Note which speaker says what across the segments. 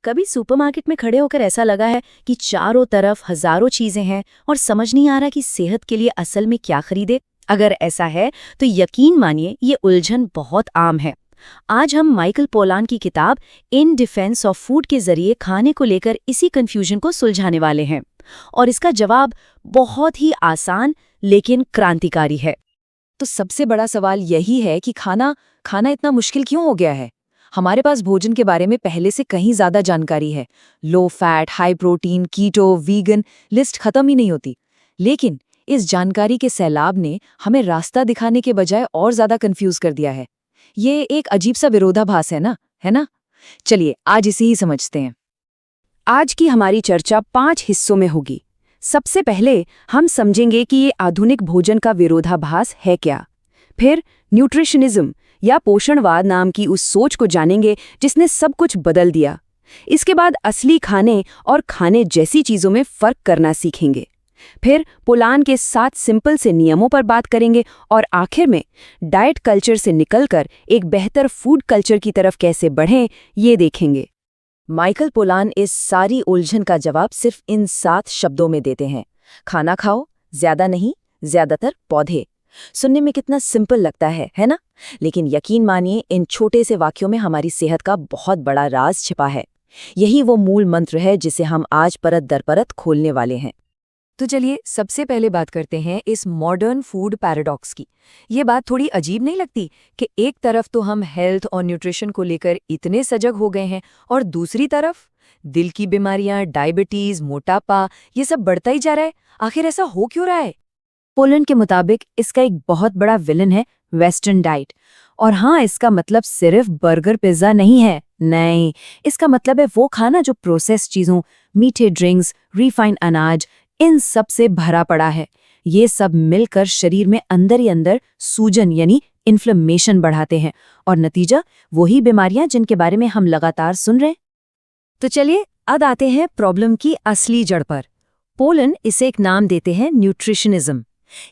Speaker 1: कभी सुपरमार्केट में खड़े होकर ऐसा लगा है कि चारों तरफ हजारों चीजें हैं और समझ नहीं आ रहा कि सेहत के लिए असल में क्या खरीदे? अगर ऐसा है तो यकीन मानिए ये उलझन बहुत आम है। आज हम माइकल पोलान की किताब इन डिफेंस ऑफ फूड के जरिए खाने को लेकर इसी कंफ्यूजन को सुलझाने वाले हैं, और इसका जवाब बहुत ही आसान लेकिन क्रांतिकारी है।
Speaker 2: तो सबसे बड़ा सवाल यही है कि खाना खाना इतना मुश्किल क्यों हो गया है। हमारे पास भोजन के बारे में पहले से कहीं ज्यादा जानकारी है। लो फैट, हाई प्रोटीन, कीटो, वीगन, लिस्ट खत्म ही नहीं होती। लेकिन इस जानकारी के सैलाब ने हमें रास्ता दिखाने के बजाय और ज्यादा कंफ्यूज कर दिया है। ये एक अजीब सा विरोधाभास है ना? चलिए आज इसे ही समझते हैं।
Speaker 3: आज की हमारी चर्चा 5 हिस्सों में होगी। सबसे पहले हम समझेंगे कि ये आधुनिक भोजन का विरोधाभास है क्या। फिर न्यूट्रिशनिज्म या पोषणवाद नाम की उस सोच को जानेंगे जिसने सब कुछ बदल दिया। इसके बाद असली खाने और खाने जैसी चीजों में फर्क करना सीखेंगे। फिर पोलान के 7 सिंपल से नियमों पर बात करेंगे और आखिर में डाइट कल्चर से निकलकर एक बेहतर फूड कल्चर की तरफ कैसे बढ़ें, ये देखेंगे।
Speaker 2: माइकल पोलान इस सारी उलझन का जवाब सिर्फ इन 7 शब्दों में देते हैं। खाना खाओ, ज्यादा नहीं, ज्यादातर पौधे। सुनने में कितना सिंपल लगता है ना? लेकिन यकीन मानिए इन छोटे से वाक्यों में हमारी सेहत का बहुत बड़ा राज छिपा है। यही वो मूल मंत्र है जिसे हम आज परत दर परत खोलने वाले हैं। तो चलिए सबसे पहले बात करते हैं इस मॉडर्न फूड पैराडॉक्स की। ये बात थोड़ी अजीब नहीं लगती कि एक तरफ तो हम हेल्थ और न्यूट्रिशन को लेकर इतने सजग हो गए हैं और दूसरी तरफ दिल की बीमारियां, डायबिटीज, मोटापा, ये सब बढ़ता ही जा रहा है। आखिर ऐसा हो क्यों रहा है?
Speaker 3: पोलन के मुताबिक इसका एक बहुत बड़ा विलन है वेस्टर्न डाइट। और हाँ, इसका मतलब सिर्फ बर्गर पिज्जा नहीं है। नहीं, इसका मतलब है वो खाना जो प्रोसेस चीजों, मीठे ड्रिंक्स, रिफाइंड अनाज, इन सब से भरा पड़ा है। ये सब मिलकर शरीर में अंदर ही अंदर सूजन यानी इन्फ्लेमेशन बढ़ाते हैं, और नतीजा वही बीमारियां जिनके बारे में हम लगातार सुन रहे हैं।
Speaker 2: तो चलिए अब आते हैं प्रॉब्लम की असली जड़ पर। पोलन इसे एक नाम देते हैं न्यूट्रिशनिज्म।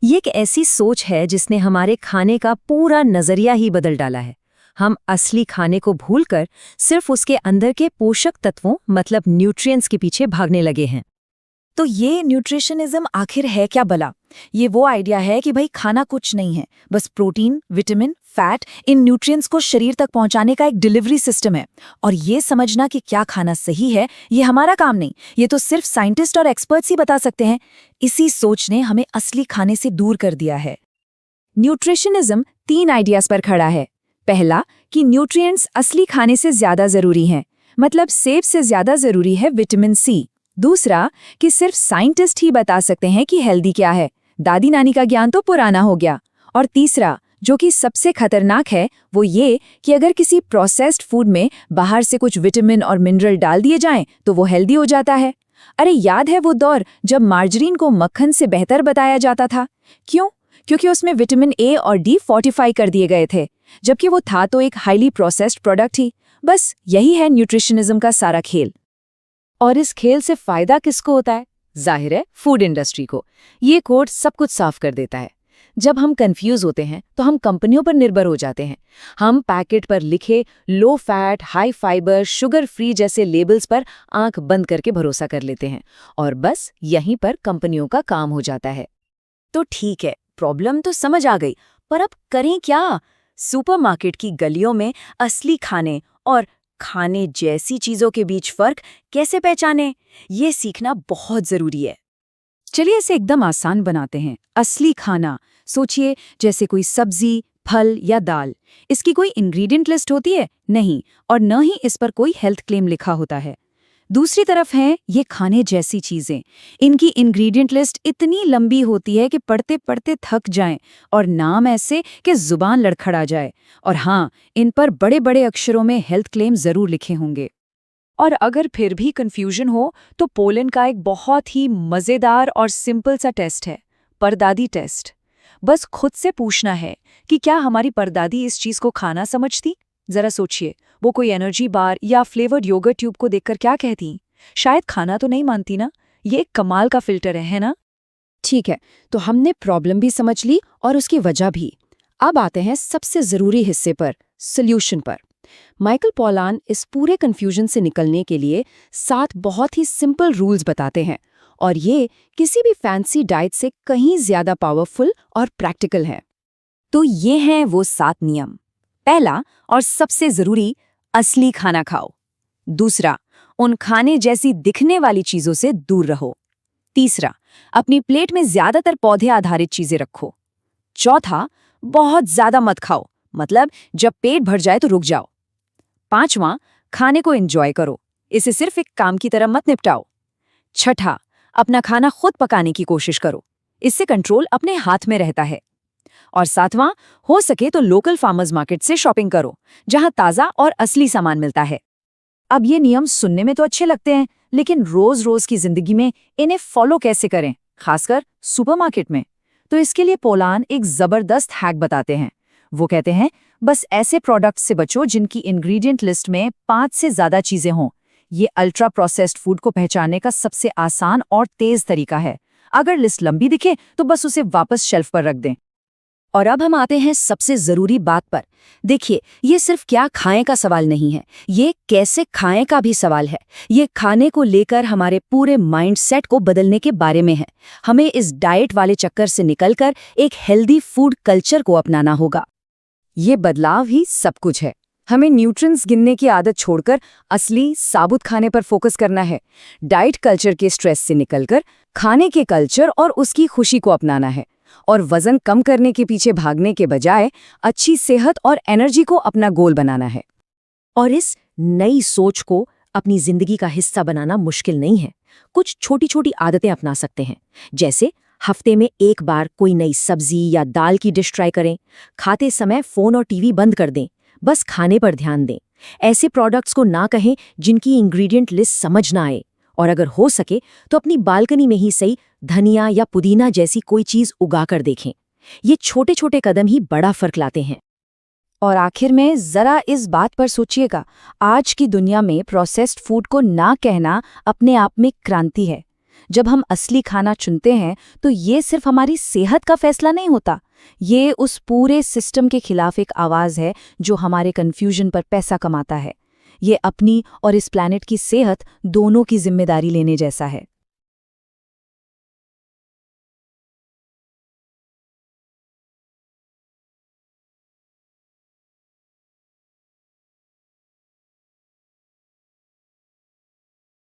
Speaker 2: ये एक ऐसी सोच है जिसने हमारे खाने का पूरा नजरिया ही बदल डाला है। हम असली खाने को भूलकर सिर्फ उसके अंदर के पोषक तत्वों मतलब न्यूट्रिएंट्स के पीछे भागने लगे हैं। तो ये न्यूट्रिशनिज्म आखिर है क्या भला? ये वो आइडिया है कि भाई खाना कुछ नहीं है, बस प्रोटीन, विटामिन, फैट, इन न्यूट्रिएंट्स को शरीर तक पहुंचाने का एक डिलीवरी सिस्टम है। और ये समझना कि क्या खाना सही है, ये हमारा काम नहीं, ये तो सिर्फ साइंटिस्ट और एक्सपर्ट्स ही बता सकते हैं। इसी सोच ने हमें असली खाने से दूर कर दिया है। न्यूट्रिशनिज्म 3 आइडियाज पर खड़ा है। पहला कि न्यूट्रिएंट्स असली खाने से ज्यादा जरूरी हैं, मतलब सेब से ज्यादा जरूरी है विटामिन सी। दूसरा कि सिर्फ साइंटिस्ट ही बता सकते हैं कि हेल्दी क्या है, दादी नानी का ज्ञान तो पुराना हो गया। और तीसरा, जो कि सबसे खतरनाक है, वो ये कि अगर किसी प्रोसेस्ड फूड में बाहर से कुछ विटामिन और मिनरल डाल दिए जाएं तो वो हेल्दी हो जाता है। अरे याद है वो दौर जब मार्जरीन को मक्खन से बेहतर बताया जाता था? क्यों? क्योंकि उसमें विटामिन ए और डी फोर्टिफाई कर दिए गए थे, जबकि वो था तो एक हाईली प्रोसेस्ड प्रोडक्ट ही। बस यही है न्यूट्रिशनिज्म का सारा खेल। और इस खेल से फायदा किसको होता है? जाहिर है फूड इंडस्ट्री को। ये कोड सब कुछ साफ कर देता है। जब हम कंफ्यूज होते हैं तो हम कंपनियों पर निर्भर हो जाते हैं। हम पैकेट पर लिखे low fat, high fibre, sugar free जैसे लेबल्स पर आंख बंद करके भरोसा कर लेते हैं, और बस यहीं पर कंपनियों का काम हो जाता है। तो ठीक है, प्रॉब्लम तो समझ आ गई, पर अब करें क्या? सुपरमार्केट की गलियों में असली खाने और खाने जैसी चीजों के बीच फर्क कैसे पहचानें, ये सीखना बहुत जरूरी है। चलिए इसे एकदम आसान बनाते हैं। असली खाना सोचिए जैसे कोई सब्जी, फल या दाल। इसकी कोई इंग्रेडिएंट लिस्ट होती है? नहीं, और न ही इस पर कोई हेल्थ क्लेम लिखा होता है। दूसरी तरफ हैं ये खाने जैसी चीजें। इनकी इंग्रेडिएंट लिस्ट इतनी लंबी होती है कि पढ़ते पढ़ते थक जाएं, और नाम ऐसे कि जुबान लड़खड़ा जाए। और हाँ, इन पर बड़े बड़े अक्षरों में हेल्थ क्लेम जरूर लिखे होंगे। और अगर फिर भी कंफ्यूजन हो तो पोलन का एक बहुत ही मजेदार और सिंपल सा टेस्ट है, परदादी टेस्ट। बस खुद से पूछना है कि क्या हमारी परदादी इस चीज को खाना समझती? जरा सोचिए, वो कोई एनर्जी बार या फ्लेवर्ड योगर्ट ट्यूब को देखकर क्या कहती? शायद खाना तो नहीं मानती ना। ये एक कमाल का फिल्टर है ना? ठीक है, तो हमने प्रॉब्लम भी समझ ली और उसकी वजह भी। अब आते हैं सबसे जरूरी हिस्से पर, सोल्यूशन पर।
Speaker 3: माइकल पॉलान इस पूरे कंफ्यूजन से निकलने के लिए 7 बहुत ही सिंपल रूल्स बताते हैं, और ये किसी भी फैंसी डाइट से कहीं ज्यादा पावरफुल और प्रैक्टिकल है।
Speaker 2: तो ये हैं वो 7 नियम। पहला और सबसे जरूरी, असली खाना खाओ। दूसरा, उन खाने जैसी दिखने वाली चीजों से दूर रहो। तीसरा, अपनी प्लेट में ज्यादातर पौधे आधारित चीजें रखो। चौथा, बहुत ज्यादा मत खाओ, मतलब जब पेट भर जाए तो रुक जाओ। पांचवां, खाने को एंजॉय करो, इसे सिर्फ एक काम की तरह मत निपटाओ। छठा, अपना खाना खुद पकाने की कोशिश करो, इससे कंट्रोल अपने हाथ में रहता है। और सातवां, हो सके तो लोकल फार्मर्स मार्केट से शॉपिंग करो, जहां ताजा और असली सामान मिलता है। अब ये नियम सुनने में तो अच्छे लगते हैं, लेकिन रोज रोज की जिंदगी में इन्हें फॉलो कैसे करें, खासकर सुपरमार्केट में? तो इसके लिए पोलान एक जबरदस्त हैक बताते हैं। वो कहते हैं, बस ऐसे प्रोडक्ट्स से बचो जिनकी इंग्रेडिएंट लिस्ट में 5 से ज्यादा चीजें हों। ये अल्ट्रा प्रोसेस्ड फूड को पहचानने का सबसे आसान और तेज तरीका है। अगर लिस्ट लंबी दिखे तो बस उसे वापस शेल्फ पर रख दें।
Speaker 3: और अब हम आते हैं सबसे जरूरी बात पर। देखिए, ये सिर्फ क्या खाएं का सवाल नहीं है, ये कैसे खाएं का भी सवाल है। ये खाने को लेकर हमारे पूरे माइंडसेट को बदलने के बारे में है। हमें इस डाइट वाले चक्कर से निकलकर एक हेल्दी फूड कल्चर को अपनाना होगा।
Speaker 2: ये बदलाव ही सब कुछ है। हमें न्यूट्रिएंट्स गिनने की आदत छोड़कर असली साबुत खाने पर फोकस करना है। डाइट कल्चर के स्ट्रेस से निकलकर खाने के कल्चर और उसकी खुशी को अपनाना है। और वजन कम करने के पीछे भागने के बजाय अच्छी सेहत और एनर्जी को अपना गोल बनाना है।
Speaker 1: और इस नई सोच को अपनी जिंदगी का हिस्सा बनाना मुश्किल नहीं है। कुछ छोटी छोटी आदतें अपना सकते हैं, जैसे हफ्ते में एक बार कोई नई सब्जी या दाल की डिश ट्राई करें। खाते समय फोन और टीवी बंद कर दें, बस खाने पर ध्यान दें। ऐसे प्रोडक्ट्स को ना कहें जिनकी इंग्रेडिएंट लिस्ट समझ ना आए। और अगर हो सके तो अपनी बालकनी में ही सही धनिया या पुदीना जैसी कोई चीज उगा कर देखें। ये छोटे छोटे कदम ही बड़ा फर्क लाते हैं।
Speaker 3: और आखिर में जरा इस बात पर सोचिएगा, आज की दुनिया में प्रोसेस्ड फूड को ना कहना अपने आप में क्रांति है। जब हम असली खाना चुनते हैं तो ये सिर्फ हमारी सेहत का फैसला नहीं होता, ये उस पूरे सिस्टम के खिलाफ एक आवाज है जो हमारे कन्फ्यूजन पर पैसा कमाता है। ये अपनी और इस प्लैनेट की सेहत दोनों की जिम्मेदारी लेने जैसा है।